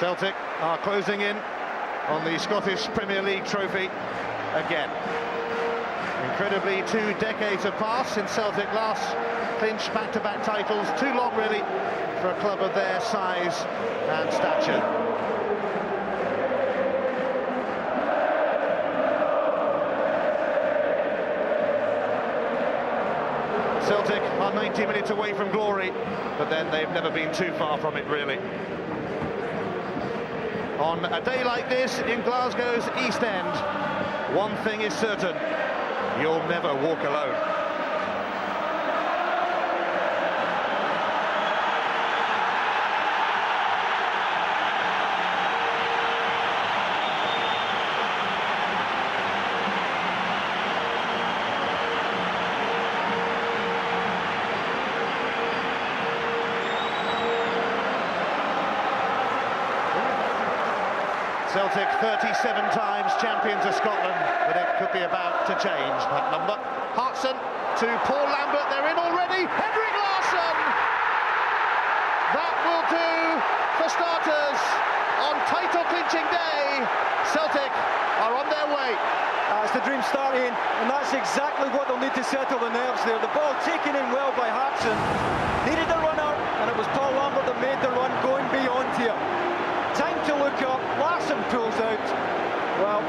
Celtic are closing in on the Scottish Premier League trophy again. Incredibly, 2 decades have passed since Celtic last clinched back-to-back titles. Too long, really, for a club of their size and stature. Celtic are 90 minutes away from glory, but then they've never been too far from it, really. On a day like this in Glasgow's East End, one thing is certain: you'll never walk alone. Celtic 37 times champions of Scotland, but it could be about to change that number. Hartson to Paul Lambert, they're in already. Henrik Larsson! That will do for starters on title-clinching day. Celtic are on their way. It's the dream starting, and that's exactly what they'll need to settle the nerves there. The ball taken in well by Hartson, needed a runner, and it was Paul Lambert that made the run going beyond here. Time to look up, Larsson pulls out. Well,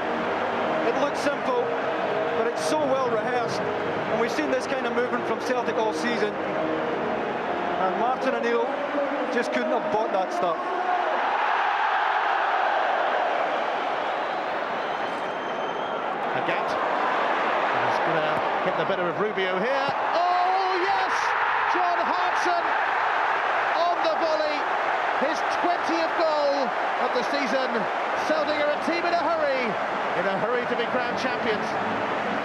it looks simple, but it's so well rehearsed, and we've seen this kind of movement from Celtic all season, and Martin O'Neill just couldn't have bought that stuff. Agat is going to get the better of Rubio here. Oh yes, John Hartson on the volley, his 20th goal of the season. Celtic are a team in a hurry to be crowned champions.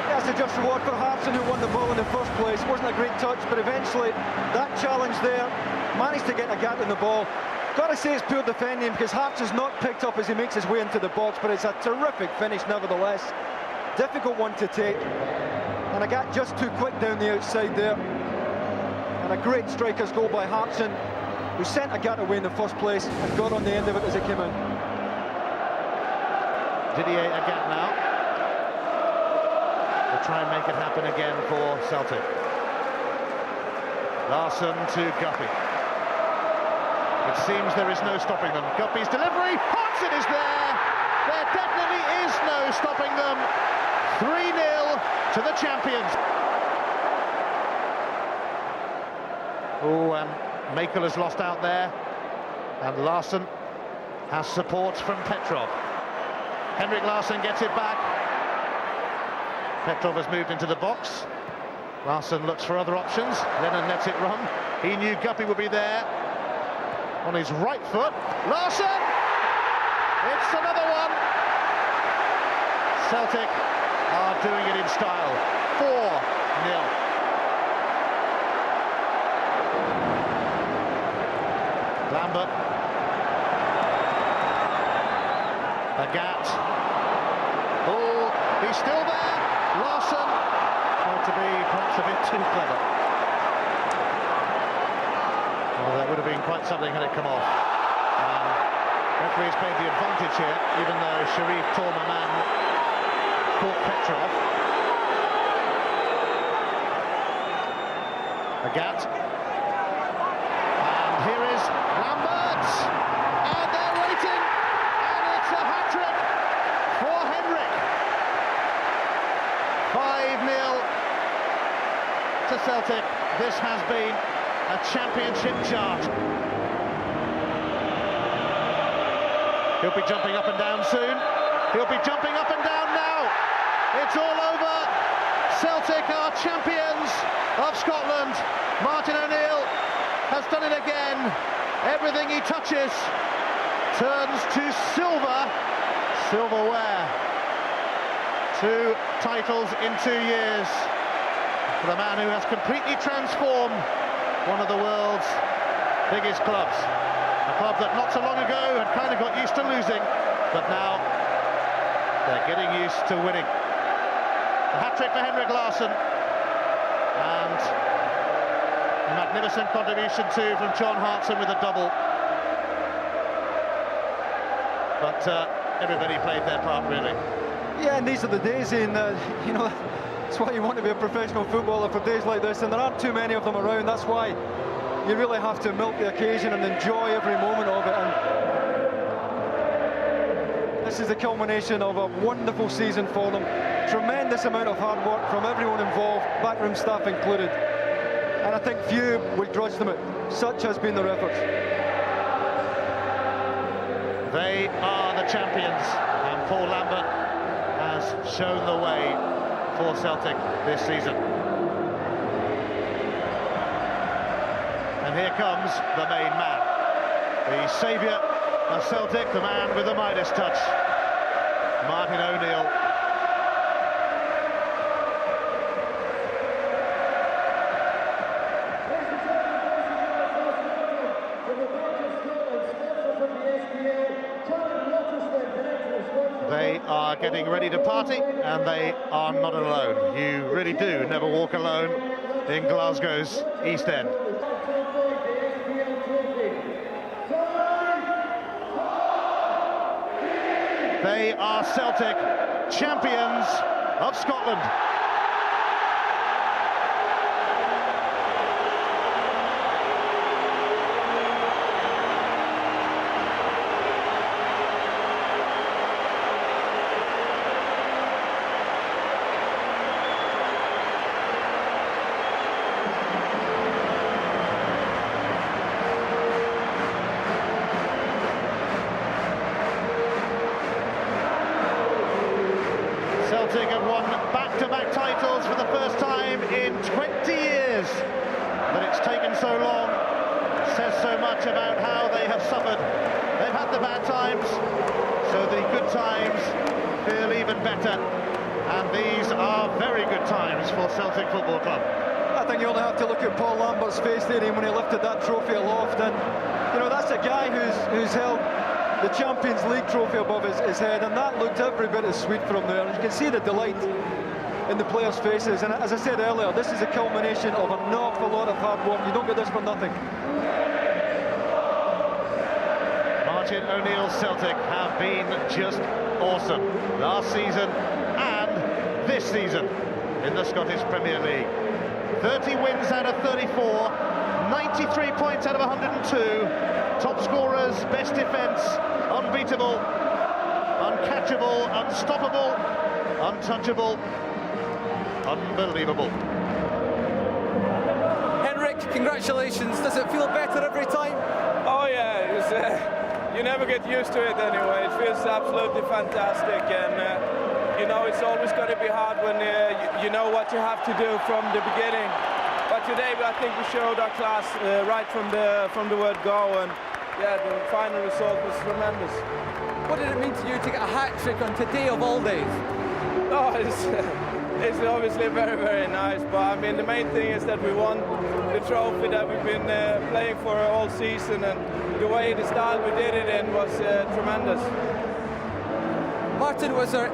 That's a just reward for Hartson, who won the ball in the first place. Wasn't a great touch, but eventually that challenge there managed to get Agat in the ball. Got to say it's poor defending, because Hartson's not picked up as he makes his way into the box, but it's a terrific finish nevertheless. Difficult one to take, and Agat just too quick down the outside there. And a great striker's goal by Hartson, who sent Agat away in the first place and got on the end of it as it came in. Didier Agat now will try and make it happen again for Celtic. Larsson to Guppy. It seems there is no stopping them. Guppy's delivery, Hartson is there! There definitely is no stopping them. 3-0 to the champions. Oh, Makel has lost out there, and Larsson has support from Petrov. Henrik Larsson gets it back. Petrov has moved into the box. Larsson looks for other options. Lennon lets it run. He knew Guppy would be there. On his right foot, Larsson! It's another one. Celtic are doing it in style. 4-0. Lambert. Agat. Oh, he's still there. Larsson tried to be perhaps a bit too clever. Well, that would have been quite something had it come off. Referee's paid the advantage here, even though Sharif Tormaman caught Petrov. Agat. And here is Lambert. And they're waiting. And it's a hat-trick for Henrik. 5-0 to Celtic. This has been a championship charge. He'll be jumping up and down soon. He'll be jumping up and down now. It's all over. Celtic are champions of Scotland. Martin O'Neill has done it again. Everything he touches turns to silverware. 2 titles in 2 years for the man who has completely transformed one of the world's biggest clubs. A club that not so long ago had kind of got used to losing, but now they're getting used to winning. A hat-trick for Henrik Larsson, and a magnificent contribution too from John Hartson with a double. but everybody played their part, really. Yeah, and these are the days, and you know, that's why you want to be a professional footballer for days like this, and there aren't too many of them around. That's why you really have to milk the occasion and enjoy every moment of it. And this is the culmination of a wonderful season for them. Tremendous amount of hard work from everyone involved, backroom staff included. And I think few would grudge them it. Such has been their efforts. They are the champions, and Paul Lambert has shown the way for Celtic this season. And here comes the main man, the saviour of Celtic, the man with the Midas touch, Martin O'Neill. They are getting ready to party, and they are not alone. You really do never walk alone in Glasgow's East End. They are Celtic, champions of Scotland. Celtic have won back-to-back titles for the first time in 20 years. But it's taken so long. It says so much about how they have suffered. They've had the bad times, so the good times feel even better. And these are very good times for Celtic Football Club. I think you only have to look at Paul Lambert's face there when he lifted that trophy aloft. And, you know, that's a guy who's held the Champions League trophy above his head, and that looked every bit as sweet from there. You can see the delight in the players' faces, and as I said earlier, this is a culmination of an awful lot of hard work. You don't get this for nothing. Martin O'Neill's Celtic have been just awesome last season and this season in the Scottish Premier League. 30 wins out of 34, 93 points out of 102. Top scorers, best defence, unbeatable, uncatchable, unstoppable, untouchable, unbelievable. Henrik, congratulations. Does it feel better every time? Oh yeah, you never get used to it anyway. It feels absolutely fantastic, and you know, it's always going to be hard when you know what you have to do from the beginning. But today I think we showed our class right from the word go, and yeah, the final result was tremendous. What did it mean to you to get a hat-trick on today of all days? Oh, it's obviously very, very nice, but I mean the main thing is that we won the trophy that we've been playing for all season, and the way, the style we did it in was tremendous. Martin, was there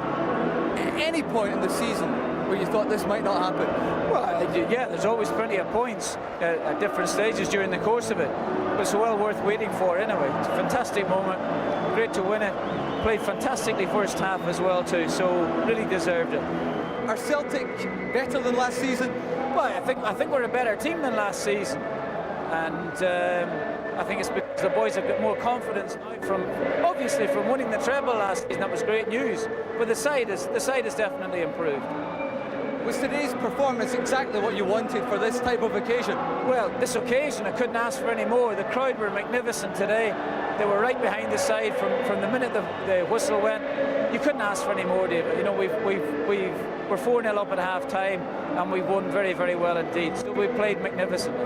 any point in the season where you thought this might not happen? Well, yeah, there's always plenty of points at different stages during the course of it. But it's well worth waiting for anyway. It's a fantastic moment, great to win it. Played fantastically first half as well too, so really deserved it. Are Celtic better than last season? Well, I think we're a better team than last season, and I think it's because the boys have got more confidence now from winning the treble last season. That was great news. But the side has definitely improved. Was today's performance exactly what you wanted for this type of occasion? Well, this occasion, I couldn't ask for any more. The crowd were magnificent today. They were right behind the side from the minute the whistle went. You couldn't ask for any more, David. You know, we're 4-0 up at half time, and we won very, very well indeed. So we played magnificently.